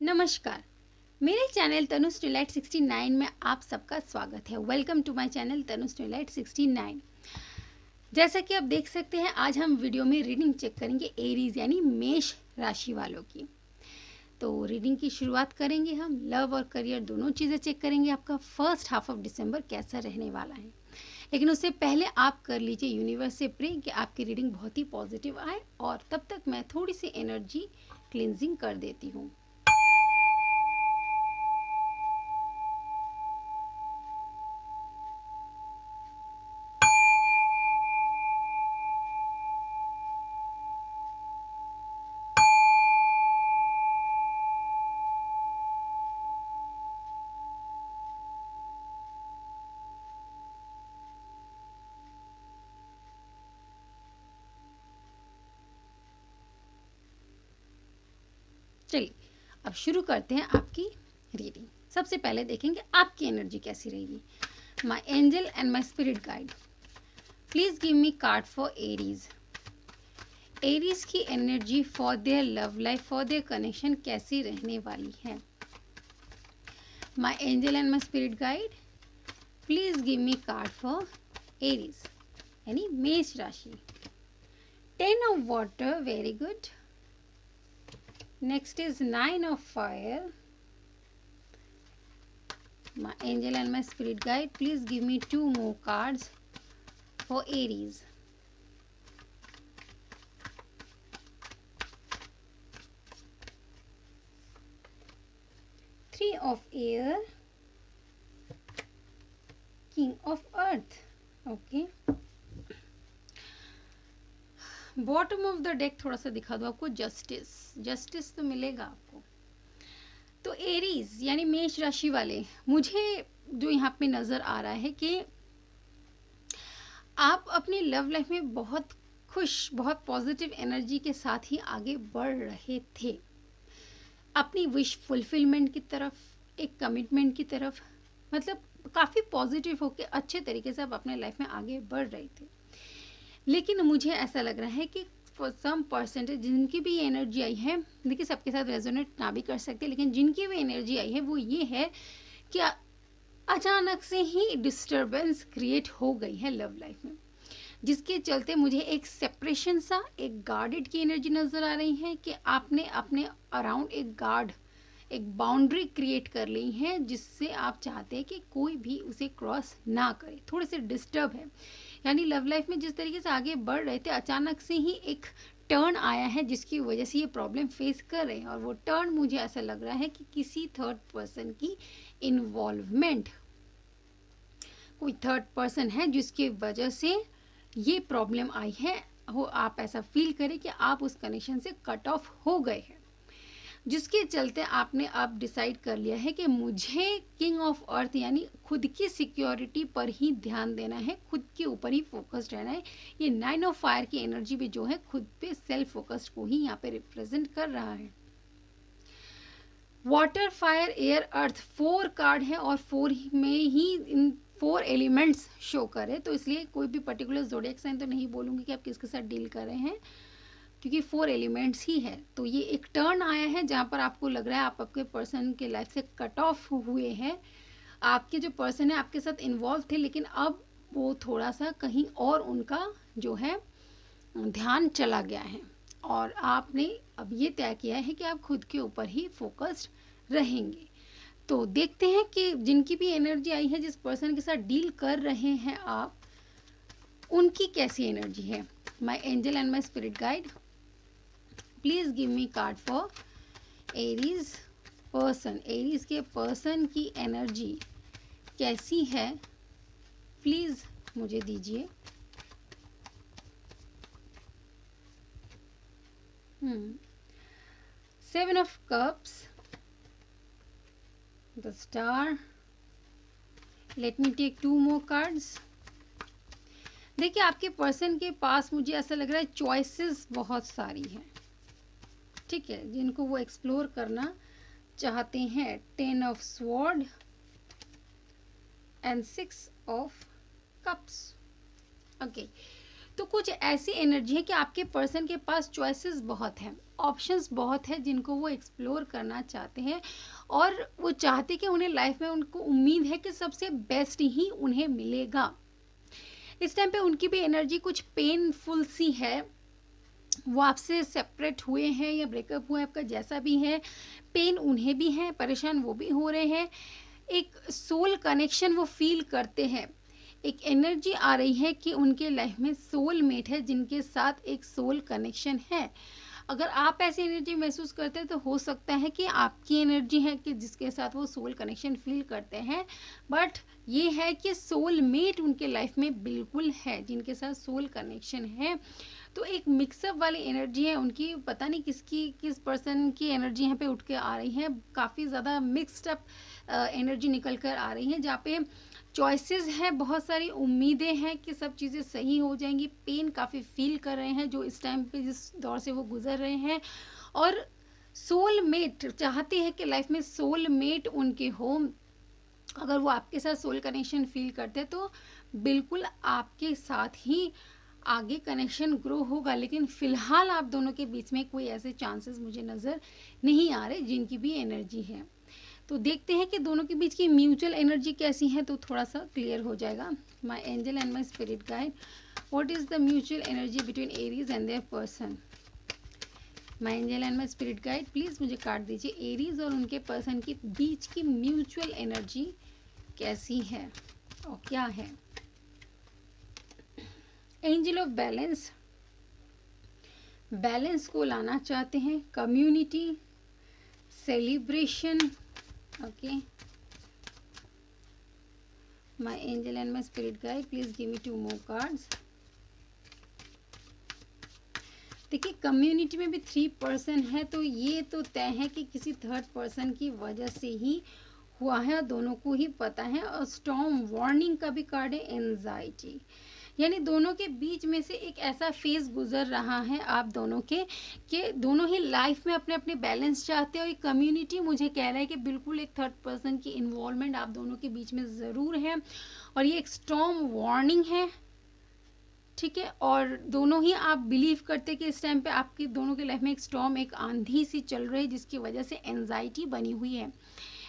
नमस्कार। मेरे channel Tanuj twilight 69 में आप सबका स्वागत है। Welcome to my channel Tanuj twilight 69। जैसा कि आप देख सकते हैं, आज हम वीडियो में रीडिंग चेक करेंगे एरीज यानी मेष राशि वालों की। तो रीडिंग की शुरुआत करेंगे हम। लव और करियर दोनों चीज़ें चेक करेंगे। आपका फर्स्ट हाफ ऑफ दिसंबर कैसा रहने वाला है, लेकिन उससे पहले आप कर लीजिए यूनिवर्स से प्रे कि आपकी रीडिंग बहुत ही पॉजिटिव आए। और तब तक मैं थोड़ी सी एनर्जी क्लींजिंग कर देती हूँ। चलिए अब शुरू करते हैं आपकी रीडिंग। सबसे पहले देखेंगे आपकी एनर्जी कैसी रहेगी। My angel and my spirit guide, please give me card for Aries. Aries की energy for their love life, for their connection कैसी रहने वाली है। My angel and my spirit guide, please give me card for Aries यानी मेष राशि। 10 of water, very good. Next is 9 of fire. My angel and my spirit guide, please give me 2 more cards for Aries. Three of air, King of earth. Okay. Bottom of the deck थोड़ा सा दिखा दो आपको। Justice तो मिलेगा आपको। तो Aries यानी मेष राशि वाले, मुझे जो यहाँ पे नजर आ रहा है कि आप अपनी लव लाइफ में बहुत खुश, बहुत पॉजिटिव एनर्जी के साथ ही आगे बढ़ रहे थे अपनी विश फुलफिलमेंट की तरफ, एक कमिटमेंट की तरफ। मतलब काफ़ी पॉजिटिव होकर अच्छे तरीके से आप अपने लाइफ में आगे बढ़ रहे थे। लेकिन मुझे ऐसा लग रहा है कि फॉर सम परसेंटेज जिनकी भी एनर्जी आई है, देखिए सबके साथ रेजोनेट ना भी कर सकते, लेकिन जिनकी भी एनर्जी आई है वो ये है कि अचानक से ही डिस्टरबेंस क्रिएट हो गई है लव लाइफ में, जिसके चलते मुझे एक सेपरेशन सा, एक गार्डेड की एनर्जी नज़र आ रही है कि आपने अपने अराउंड एक गार्ड, एक बाउंड्री क्रिएट कर ली है, जिससे आप चाहते हैं कि कोई भी उसे क्रॉस ना करे। थोड़े से डिस्टर्ब है, यानी लव लाइफ में जिस तरीके से आगे बढ़ रहे थे, अचानक से ही एक टर्न आया है जिसकी वजह से ये प्रॉब्लम फेस कर रहे हैं। और वो टर्न मुझे ऐसा लग रहा है कि किसी थर्ड पर्सन की इन्वॉल्वमेंट, कोई थर्ड पर्सन है जिसकी वजह से ये प्रॉब्लम आई है। हो आप ऐसा फील करें कि आप उस कनेक्शन से कट ऑफ हो गए हैं, जिसके चलते आपने अब डिसाइड कर लिया है कि मुझे किंग ऑफ अर्थ यानी खुद की सिक्योरिटी पर ही ध्यान देना है, खुद के ऊपर ही फोकस्ड रहना है। ये 9 ऑफ फायर की एनर्जी भी जो है खुद पे सेल्फ फोकस्ड को ही यहाँ पे रिप्रेजेंट कर रहा है। वाटर, फायर, एयर, अर्थ 4 कार्ड है और 4 में ही इन 4 एलिमेंट्स शो करे, तो इसलिए कोई भी पर्टिकुलर ज़ोडिएक साइन तो नहीं बोलूँगी कि आप किसके साथ डील कर रहे हैं, क्योंकि 4 एलिमेंट्स ही है। तो ये एक टर्न आया है जहाँ पर आपको लग रहा है आप आपके पर्सन के लाइफ से कट ऑफ हुए हैं। आपके जो पर्सन है आपके साथ इन्वॉल्व थे, लेकिन अब वो थोड़ा सा कहीं और उनका जो है ध्यान चला गया है, और आपने अब ये तय किया है कि आप खुद के ऊपर ही फोकस्ड रहेंगे। तो देखते हैं कि जिनकी भी एनर्जी आई है, जिस पर्सन के साथ डील कर रहे हैं आप, उनकी कैसी एनर्जी है। My angel and my spirit guide, please give me card for Aries person. Aries के पर्सन की एनर्जी कैसी है, प्लीज मुझे दीजिए। Seven of cups, the star. Let me take 2 more cards. देखिए आपके पर्सन के पास मुझे ऐसा लग रहा है चॉइसेस बहुत सारी हैं, ठीक है, जिनको वो एक्सप्लोर करना चाहते हैं। 10 of sword and 6 of cups. Okay, तो कुछ ऐसी एनर्जी है कि आपके पर्सन के पास चॉइसेस बहुत हैं, ऑप्शंस बहुत है जिनको वो एक्सप्लोर करना चाहते हैं, और वो चाहते कि उन्हें लाइफ में, उनको उम्मीद है कि सबसे बेस्ट ही उन्हें मिलेगा। इस टाइम पे उनकी भी एनर्जी कुछ पेनफुल सी है, वो आपसे सेपरेट हुए हैं या ब्रेकअप हुआ है आपका, जैसा भी है पेन उन्हें भी है, परेशान वो भी हो रहे हैं, एक सोल कनेक्शन वो फील करते हैं। एक एनर्जी आ रही है कि उनके लाइफ में सोल मेट है जिनके साथ एक सोल कनेक्शन है। अगर आप ऐसी एनर्जी महसूस करते हैं तो हो सकता है कि आपकी एनर्जी है कि जिसके साथ वो सोल कनेक्शन फील करते हैं, बट ये है कि सोल मेट उनके लाइफ में बिल्कुल है जिनके साथ सोल कनेक्शन है। तो एक मिक्सअप वाली एनर्जी है उनकी, पता नहीं किस पर्सन की एनर्जी यहाँ पे उठ के आ रही है, काफ़ी ज़्यादा मिक्सड अप एनर्जी निकल कर आ रही है, जहाँ पे चॉइसेस हैं, बहुत सारी उम्मीदें हैं कि सब चीज़ें सही हो जाएंगी, पेन काफ़ी फील कर रहे हैं जो इस टाइम पे जिस दौर से वो गुजर रहे हैं, और सोल मेट चाहते हैं कि लाइफ में सोल मेट उनके हो। अगर वो आपके साथ सोल कनेक्शन फील करते हैं तो बिल्कुल आपके साथ ही आगे कनेक्शन ग्रो होगा, लेकिन फ़िलहाल आप दोनों के बीच में कोई ऐसे चांसेस मुझे नज़र नहीं आ रहे जिनकी भी एनर्जी है। तो देखते हैं कि दोनों के बीच की म्यूचुअल एनर्जी कैसी है, तो थोड़ा सा क्लियर हो जाएगा। My angel and my spirit guide, what is the mutual energy between Aries and their person. My angel and my spirit guide, please मुझे कार्ड दीजिए, एरीज और उनके पर्सन के बीच की म्यूचुअल एनर्जी कैसी है और क्या है। एंजल ऑफ बैलेंस, बैलेंस को लाना चाहते हैं, community, celebration. Okay, my angel and my spirit guide, please give me 2 more cards. देखिए कम्युनिटी में भी 3 पर्सन है, तो ये तो तय है कि किसी थर्ड पर्सन की वजह से ही हुआ है, दोनों को ही पता है। और स्टॉर्म वार्निंग का भी कार्ड है, एंजाइटी, यानी दोनों के बीच में से एक ऐसा फेज गुजर रहा है आप दोनों के, कि दोनों ही लाइफ में अपने अपने बैलेंस चाहते हैं। और ये कम्युनिटी मुझे कह रहा है कि बिल्कुल एक थर्ड पर्सन की इन्वॉल्वमेंट आप दोनों के बीच में ज़रूर है, और ये एक स्टॉर्म वार्निंग है, ठीक है। और दोनों ही आप बिलीव करते कि इस टाइम पे आपके दोनों के लाइफ में एक स्टॉर्म, एक आंधी सी चल रही है जिसकी वजह से एंजाइटी बनी हुई है।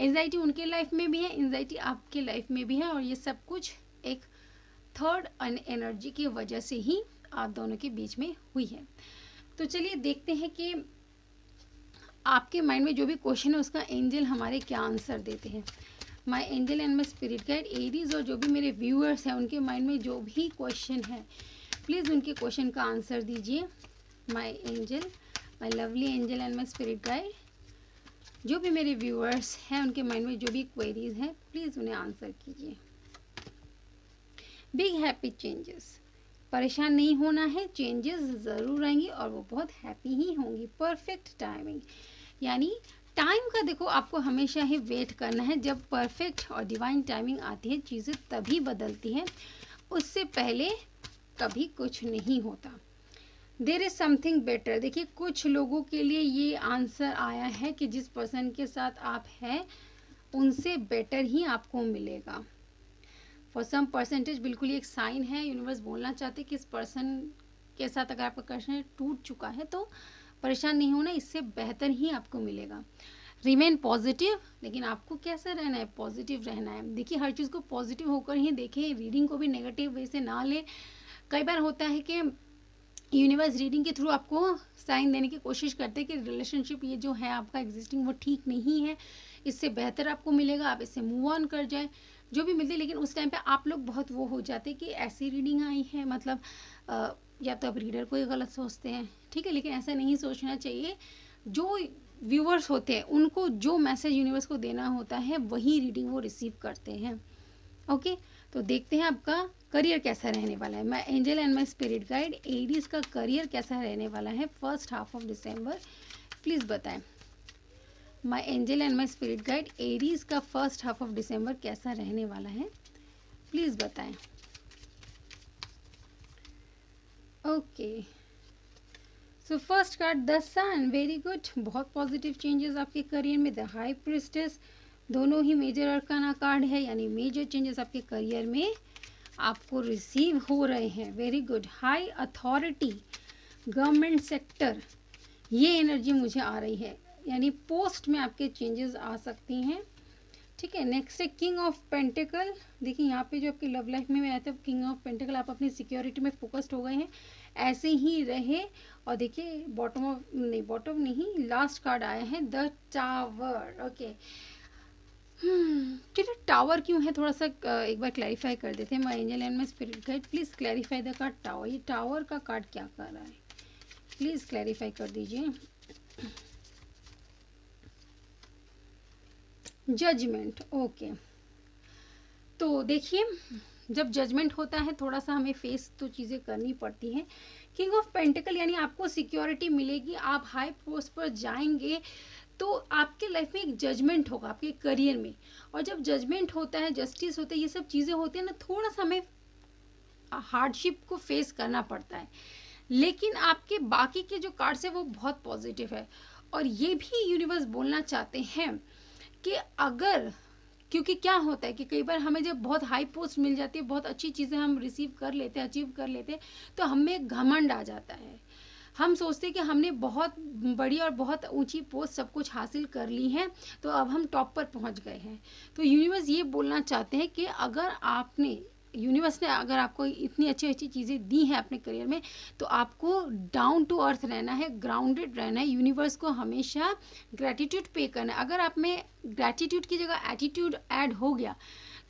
एंजाइटी उनके लाइफ में भी है, एंजाइटी आपके लाइफ में भी है, और ये सब कुछ एक थर्ड एनर्जी की वजह से ही आप दोनों के बीच में हुई है। तो चलिए देखते हैं कि आपके माइंड में जो भी क्वेश्चन है उसका एंजल हमारे क्या आंसर देते हैं। My angel and my spirit guide, Aries और जो भी मेरे व्यूअर्स हैं उनके माइंड में जो भी क्वेश्चन है प्लीज़ उनके क्वेश्चन का आंसर दीजिए। My angel, my lovely angel and my spirit guide, जो भी मेरे व्यूअर्स हैं उनके माइंड में जो भी क्वेरीज हैं प्लीज़ उन्हें आंसर कीजिए। बिग हैप्पी चेंजेस, परेशान नहीं होना है, चेंजेस ज़रूर आएंगी और वो बहुत हैप्पी ही होंगी। परफेक्ट टाइमिंग, यानी टाइम का देखो आपको हमेशा ही वेट करना है, जब परफेक्ट और डिवाइन टाइमिंग आती है चीज़ें तभी बदलती हैं, उससे पहले कभी कुछ नहीं होता। देयर इज़ समथिंग बेटर, देखिए कुछ लोगों के लिए ये आंसर आया है कि जिस पर्सन के साथ आप हैं उनसे बेटर ही आपको मिलेगा। फॉर सम परसेंटेज बिल्कुल एक साइन है, यूनिवर्स बोलना चाहते कि इस पर्सन के साथ अगर आपका कनेक्शन टूट चुका है तो परेशान नहीं होना, इससे बेहतर ही आपको मिलेगा। रिमेन पॉजिटिव, लेकिन आपको कैसा रहना है, पॉजिटिव रहना है। देखिए हर चीज़ को पॉजिटिव होकर ही देखें, रीडिंग को भी नेगेटिव वे से ना ले। कई बार होता है कि यूनिवर्स रीडिंग के थ्रू आपको साइन देने की कोशिश करते हैं कि रिलेशनशिप ये जो है आपका एग्जिस्टिंग वो ठीक नहीं है, इससे बेहतर आपको मिलेगा, आप इससे मूव ऑन कर जाए, जो भी मिलते। लेकिन उस टाइम पे आप लोग बहुत वो हो जाते कि ऐसी रीडिंग आई है, मतलब या तो आप रीडर को ही गलत सोचते हैं, ठीक है, लेकिन ऐसा नहीं सोचना चाहिए। जो व्यूअर्स होते हैं उनको जो मैसेज यूनिवर्स को देना होता है वही रीडिंग वो रिसीव करते हैं। ओके, तो देखते हैं आपका करियर कैसा रहने वाला है। My angel and my spirit guide, Aries का करियर कैसा रहने वाला है first half of December, please बताएं। My angel and my spirit guide, Aries का फर्स्ट हाफ ऑफ दिसंबर कैसा रहने वाला है, प्लीज़ बताएं। Okay, so first card the sun, very good, बहुत पॉजिटिव चेंजेस आपके करियर में। द हाई प्रिस्टेस, दोनों ही मेजर अरकाना कार्ड है, यानी मेजर चेंजेस आपके करियर में आपको रिसीव हो रहे हैं। Very good. High authority, government sector, ये एनर्जी मुझे आ रही है, यानी पोस्ट में आपके चेंजेस आ सकती हैं। ठीक है, नेक्स्ट है किंग ऑफ पेंटिकल। देखिए यहाँ पे जो आपकी लव लाइफ में आया था किंग ऑफ पेंटिकल, आप अपनी सिक्योरिटी में फोकस्ड हो गए हैं, ऐसे ही रहे। और देखिए बॉटम नहीं, लास्ट कार्ड आया है द टावर। ओके, चलिए टावर क्यों है थोड़ा सा एक बार क्लैरिफाई कर देते हैं। My angel and my spirit guide please clarify the card tower. ये टावर का कार्ड क्या कर रहा है, प्लीज क्लैरिफाई कर दीजिए। Judgement, okay. तो देखिए जब जजमेंट होता है थोड़ा सा हमें फेस तो चीज़ें करनी पड़ती हैं। किंग ऑफ पेंटिकल यानी आपको सिक्योरिटी मिलेगी, आप हाई पोस्ट पर जाएंगे, तो आपके लाइफ में एक जजमेंट होगा आपके करियर में। और जब जजमेंट होता है, जस्टिस होता है, ये सब चीज़ें होती हैं ना, थोड़ा सा हमें हार्डशिप को फेस करना पड़ता है। लेकिन आपके बाकी के जो कार्ड्स है वो बहुत पॉजिटिव है। और ये भी यूनिवर्स बोलना चाहते हैं कि अगर, क्योंकि क्या होता है कि कई बार हमें जब बहुत हाई पोस्ट मिल जाती है, बहुत अच्छी चीज़ें हम रिसीव कर लेते हैं, अचीव कर लेते हैं, तो हमें घमंड आ जाता है। हम सोचते हैं कि हमने बहुत बड़ी और बहुत ऊंची पोस्ट सब कुछ हासिल कर ली है, तो अब हम टॉप पर पहुंच गए हैं। तो यूनिवर्स ये बोलना चाहते हैं कि अगर आपने, यूनिवर्स ने अगर आपको इतनी अच्छी अच्छी चीज़ें दी हैं अपने करियर में, तो आपको डाउन टू अर्थ रहना है, ग्राउंडेड रहना है। यूनिवर्स को हमेशा ग्रैटिट्यूड पे करना है। अगर आप में ग्रैटिट्यूड की जगह एटीट्यूड ऐड हो गया,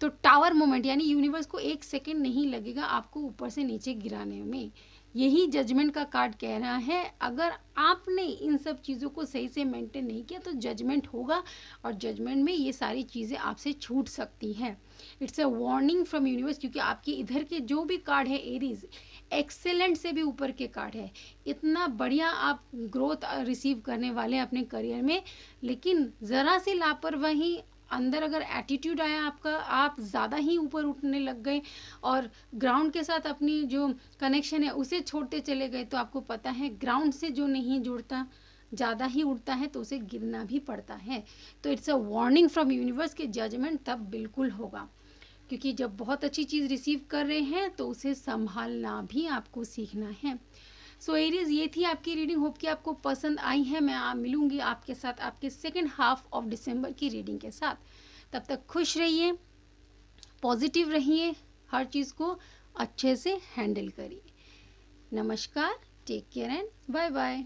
तो टावर मोमेंट यानी यूनिवर्स को एक सेकेंड नहीं लगेगा आपको ऊपर से नीचे गिराने में। यही जजमेंट का कार्ड कह रहा है। अगर आपने इन सब चीज़ों को सही से मेंटेन नहीं किया तो जजमेंट होगा, और जजमेंट में ये सारी चीज़ें आपसे छूट सकती हैं। It's a warning from universe, क्योंकि आपके इधर के जो भी कार्ड है एरीज, एक्सेलेंट से भी ऊपर के कार्ड है। इतना बढ़िया आप ग्रोथ रिसीव करने वाले हैं अपने करियर में, लेकिन ज़रा सी लापरवाही, अंदर अगर एटीट्यूड आया आपका, आप ज़्यादा ही ऊपर उठने लग गए और ग्राउंड के साथ अपनी जो कनेक्शन है उसे छोड़ते चले गए, तो आपको पता है ग्राउंड से जो नहीं जुड़ता, ज़्यादा ही उड़ता है, तो उसे गिरना भी पड़ता है। तो it's a warning from universe के जजमेंट तब बिल्कुल होगा, क्योंकि जब बहुत अच्छी चीज़ रिसीव कर रहे हैं तो उसे संभालना भी आपको सीखना है। सो एरीज, ये थी आपकी रीडिंग। होप कि आपको पसंद आई है। मैं मिलूंगी आपके साथ आपके सेकेंड हाफ ऑफ दिसंबर की रीडिंग के साथ। तब तक खुश रहिए, पॉजिटिव रहिए, हर चीज़ को अच्छे से हैंडल करिए। नमस्कार, take care and bye bye.